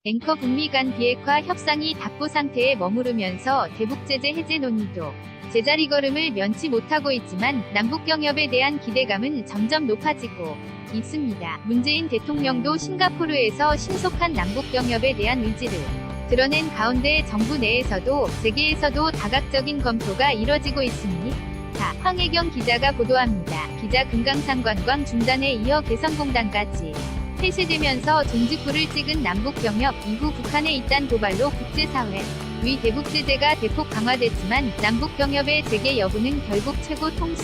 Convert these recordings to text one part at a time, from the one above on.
앵커 북미 간 비핵화 협상이 답보 상태에 머무르면서 대북제재 해제 논의도 제자리 걸음을 면치 못하고 있지만 남북 경협에 대한 기대감은 점점 높아지고 있습니다. 문재인 대통령도 싱가포르에서 신속한 남북 경협에 대한 의지를 드러낸 가운데 정부 내에서도 세계에서도 다각적인 검토가 이뤄지고 있습니다. 황혜경 기자가 보도합니다. 기자 금강산 관광 중단에 이어 개성공단까지 폐쇄되면서 종지부를 찍은 남북경협 이후 북한의 잇단 도발로 국제사회 위 대북제재가 대폭 강화됐지만 남북경협의 재개 여부는 결국 최고 통수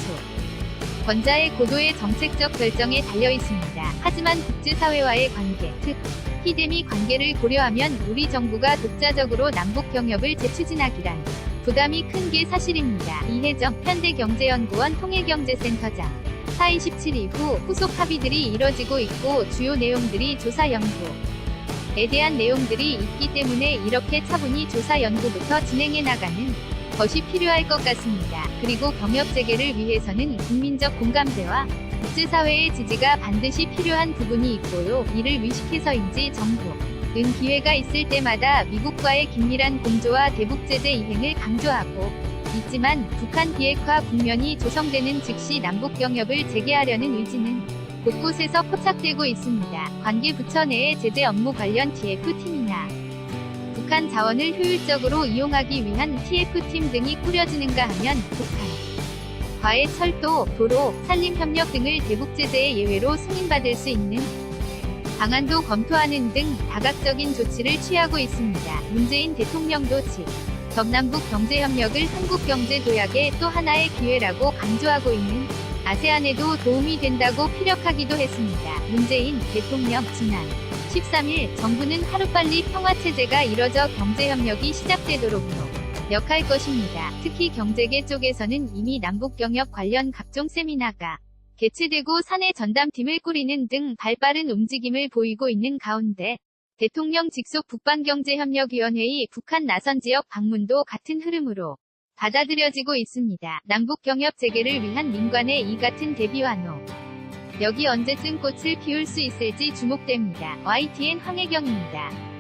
권자의 고도의 정책적 결정에 달려있습니다. 하지만 국제사회와의 관계, 특히 대미 관계를 고려하면 우리 정부가 독자적으로 남북경협을 재추진하기란 부담이 큰 게 사실입니다. 이혜정 현대경제연구원 통일경제센터장 4.27 이후 후속 합의들이 이뤄지고 있고 주요 내용들이 조사 연구에 대한 내용들이 있기 때문에 이렇게 차분히 조사 연구부터 진행해 나가는 것이 필요할 것 같습니다. 그리고 경협 재개를 위해서는 국민적 공감대와 국제사회의 지지가 반드시 필요한 부분이 있고요. 이를 위식해서인지 정부는 기회가 있을 때마다 미국과의 긴밀한 공조와 대북제재 이행을 강조하고 있지만 북한 비핵화 국면이 조성되는 즉시 남북경협을 재개하려는 의지는 곳곳에서 포착되고 있습니다. 관계 부처 내의 제재 업무 관련 TF팀이나 북한 자원을 효율적으로 이용하기 위한 TF팀 등이 꾸려지는가 하면 북한과의 철도, 도로, 산림협력 등을 대북제재의 예외로 승인받을 수 있는 방안도 검토하는 등 다각적인 조치를 취하고 있습니다. 문재인 대통령도 남북 경제협력을 한국경제도약의 또 하나의 기회라고 강조하고 있는 아세안에도 도움이 된다고 피력하기도 했습니다. 문재인 대통령 지난 13일 정부는 하루빨리 평화체제가 이뤄져 경제협력이 시작되도록 노력할 것입니다. 특히 경제계 쪽에서는 이미 남북경협 관련 각종 세미나가 개최되고 사내 전담팀을 꾸리는 등 발빠른 움직임을 보이고 있는 가운데 대통령 직속 북방경제협력위원회의 북한 나선 지역 방문도 같은 흐름으로 받아들여지고 있습니다. 남북경협 재개를 위한 민관의 이 같은 대비와 노력이 언제쯤 꽃을 피울 수 있을지 주목됩니다. YTN 황혜경입니다.